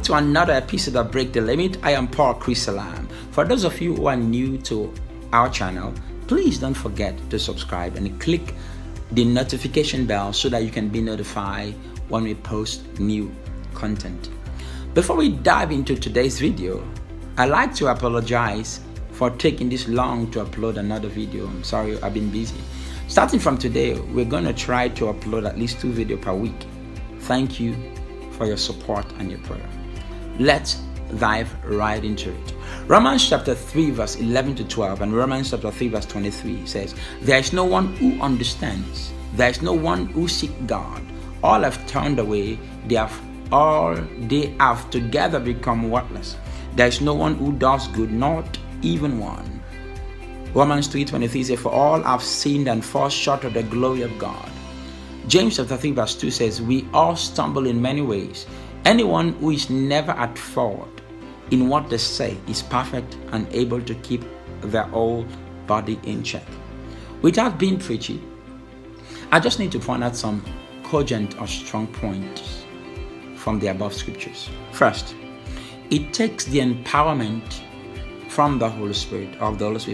to another episode of Break the Limit. I am Paul Chris-Salaam. For those of you who are new to our channel, please don't forget to subscribe and click the notification bell so that you can be notified when we post new content. Before we dive into today's video, I'd like to apologize for taking this long to upload another video. I'm sorry, I've been busy. Starting from today, we're going to try to upload at least 2 videos per week. Thank you for your support and your prayer. Let's dive right into it. Romans chapter 3 verse 11 to 12 and Romans chapter 3 verse 23 says, "There is no one who understands. There is no one who seeks God. All have turned away. They have together become worthless. There is no one who does good, not even one." Romans 3:23 says, "For all have sinned and fall short of the glory of God." James chapter 3 verse 2 says, "We all stumble in many ways. Anyone who is never at fault in what they say is perfect and able to keep their whole body in check." Without being preachy, I just need to point out some cogent or strong points from the above scriptures. First, it takes the empowerment from the Holy Spirit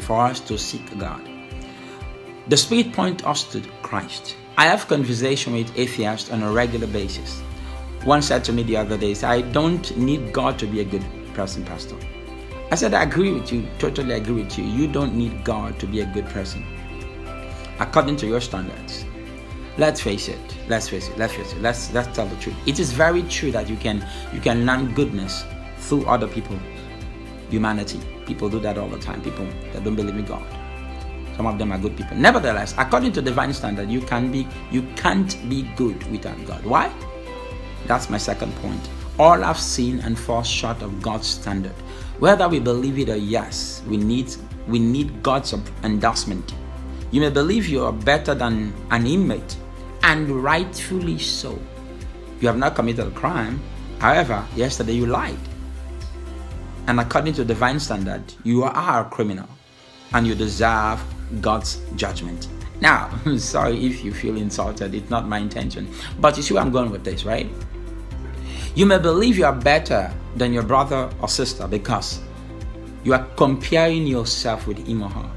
for us to seek God. The Spirit points us to Christ. I have conversation with atheists on a regular basis. One said to me the other day, "I don't need God to be a good person, Pastor." I said, "I agree with you, totally agree with you. You don't need God to be a good person according to your standards." Let's face it. Let's tell the truth. It is very true that you can learn goodness through other people, humanity. People do that all the time. People that don't believe in God. Some of them are good people. Nevertheless, according to divine standard, you can't be good without God. Why? That's my second point. All have sinned and fall short of God's standard. Whether we believe it or yes, we need God's endorsement. You may believe you are better than an inmate, and rightfully so. You have not committed a crime. However, yesterday you lied. And according to divine standard, you are a criminal and you deserve God's judgment. Now, sorry if you feel insulted. It's not my intention. But you see where I'm going with this, right? You may believe you are better than your brother or sister because you are comparing yourself with him or her.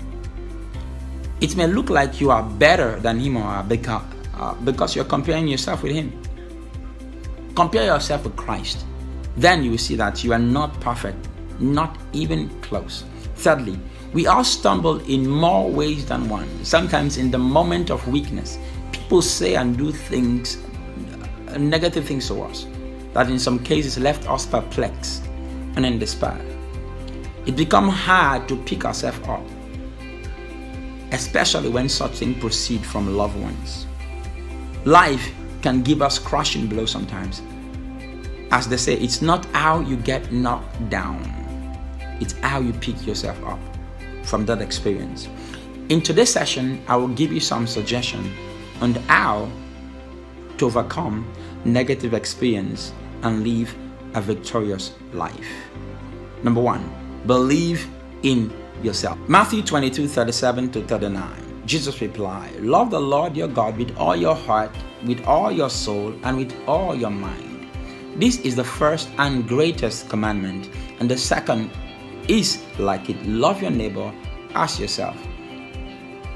It may look like you are better than him or her because you're comparing yourself with him. Compare yourself with Christ. Then you will see that you are not perfect, not even close. Thirdly, we all stumble in more ways than one. Sometimes in the moment of weakness, people say and do things, negative things to us, that in some cases left us perplexed and in despair. It becomes hard to pick ourselves up, especially when such things proceed from loved ones. Life can give us crushing blows sometimes. As they say, it's not how you get knocked down, it's how you pick yourself up from that experience. In today's session, I will give you some suggestions on how to overcome negative experience and live a victorious life. Number 1, believe in yourself. Matthew 22:37 to 39. Jesus replied, "Love the Lord your God with all your heart, with all your soul, and with all your mind. This is the first and greatest commandment, and the second is like it. Love your neighbor as yourself."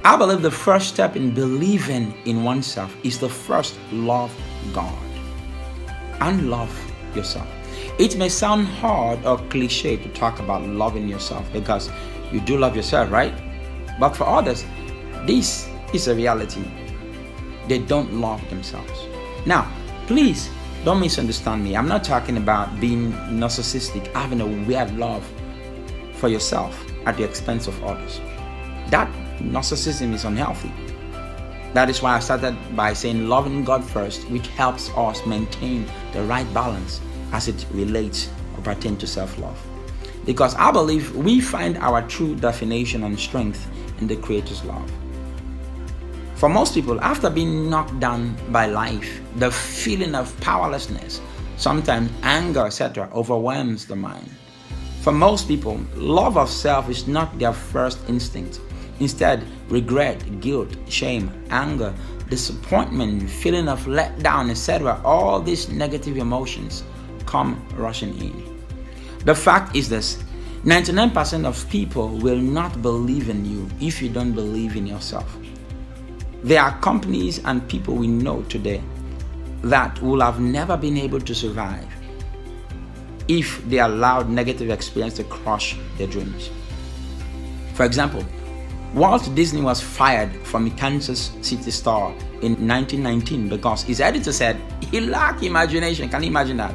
I believe the first step in believing in oneself is to first love God and love yourself. It may sound hard or cliche to talk about loving yourself because you do love yourself, right? But for others, this is a reality. They don't love themselves. Now, please don't misunderstand me. I'm not talking about being narcissistic, having a weird love for yourself at the expense of others. That narcissism is unhealthy. That is why I started by saying loving God first, which helps us maintain the right balance as it relates or pertains to self-love. Because I believe we find our true definition and strength in the Creator's love. For most people, after being knocked down by life, the feeling of powerlessness, sometimes anger, etc., overwhelms the mind. For most people, love of self is not their first instinct. Instead, regret, guilt, shame, anger, disappointment, feeling of letdown, etc., all these negative emotions come rushing in. The fact is this: 99% of people will not believe in you if you don't believe in yourself. There are companies and people we know today that will have never been able to survive if they allowed negative experience to crush their dreams. For example, Walt Disney was fired from a Kansas City store in 1919 because his editor said he lacked imagination. Can you imagine that?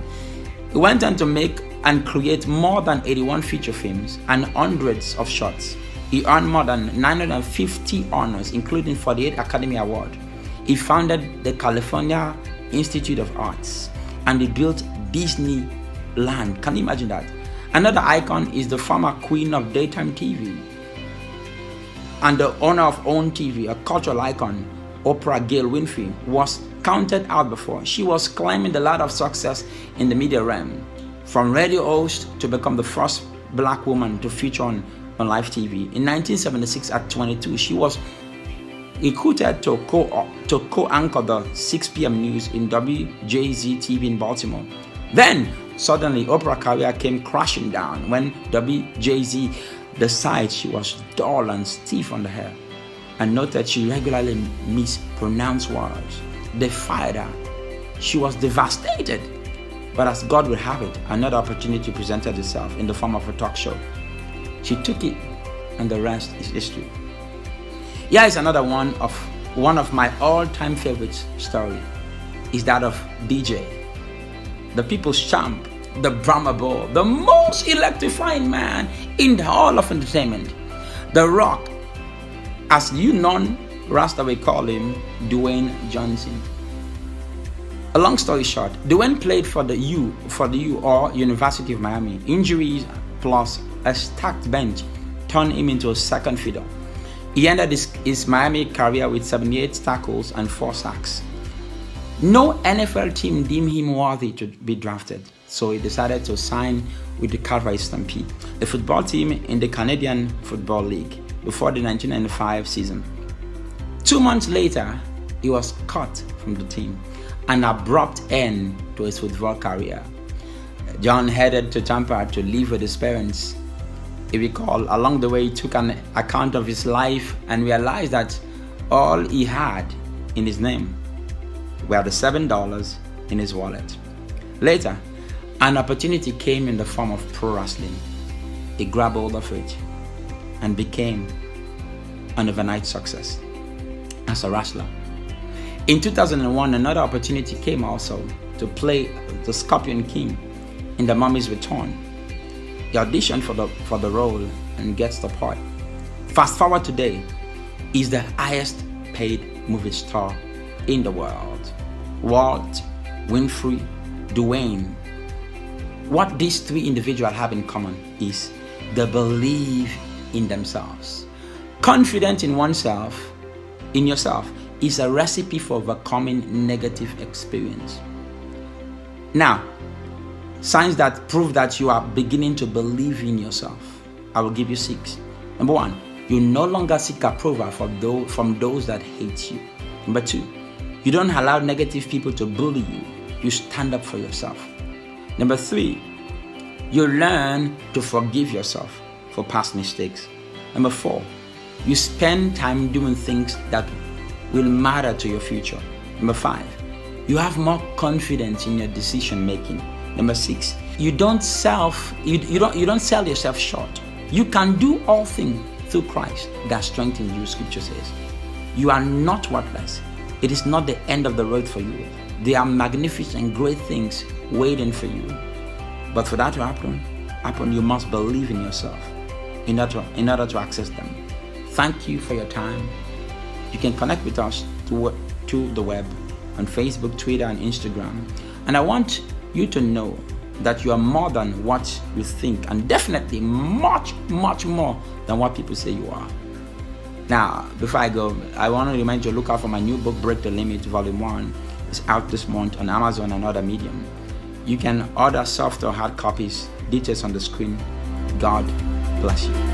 He went on to make and create more than 81 feature films and hundreds of shorts. He earned more than 950 honors, including 48 Academy Awards. He founded the California Institute of Arts and he built Disneyland. Can you imagine that? Another icon is the former queen of daytime TV and the owner of OWN TV, a cultural icon, Oprah Gail Winfrey, was counted out before. She was climbing the ladder of success in the media realm, from radio host to become the first black woman to feature on live TV. In 1976, at 22, she was recruited to co-anchor the 6 p.m. news in WJZ TV in Baltimore. Then, suddenly, Oprah's career came crashing down when WJZ decided she was dull and stiff on the hair and noted she regularly mispronounced words. They fired her. She was devastated. But as God would have it, another opportunity presented itself in the form of a talk show. She took it, and the rest is history. Here is another one of my all-time favorite story. Is that of DJ, the people's champ, the Brahma Bull, the most electrifying man in the hall of entertainment, the Rock, as you non-Rasta will call him, Dwayne Johnson. A long story short, Dwayne played for the U or University of Miami. Injuries plus a stacked bench turned him into a second fiddle. He ended his Miami career with 78 tackles and 4 sacks. No NFL team deemed him worthy to be drafted, so he decided to sign with the Calgary Stampede, a football team in the Canadian Football League, before the 1995 season. 2 months later, he was cut from the team, an abrupt end to his football career. John headed to Tampa to live with his parents. If you recall, along the way he took an account of his life and realized that all he had in his name were the $7 in his wallet. Later, an opportunity came in the form of pro wrestling. He grabbed hold of it and became an overnight success as a wrestler. In 2001, another opportunity came also to play the Scorpion King in The Mummy's Return. He auditioned for the role and gets the part. Fast forward today, he's the highest paid movie star in the world. Walt, Winfrey, Dwayne. What these 3 individuals have in common is they believe in themselves. Confidence in oneself, in yourself, is a recipe for overcoming negative experience. Now, signs that prove that you are beginning to believe in yourself. I will give you 6. Number 1, you no longer seek approval from those that hate you. Number 2, you don't allow negative people to bully you. You stand up for yourself. Number 3, you learn to forgive yourself for past mistakes. Number 4, you spend time doing things that will matter to your future. Number 5, you have more confidence in your decision making. Number 6, you don't sell yourself short. You can do all things through Christ that strengthens you, Scripture says. You are not worthless. It is not the end of the road for you. There are magnificent, great things waiting for you. But for that to happen, you must believe in yourself in order to access them. Thank you for your time. You can connect with us to the web on Facebook, Twitter, and Instagram. And I want you to know that you are more than what you think, and definitely much, much more than what people say you are. Now, before I go, I want to remind you to look out for my new book, Break the Limit, Volume 1. It's out this month on Amazon and other medium. You can order soft or hard copies. Details on the screen. God bless you.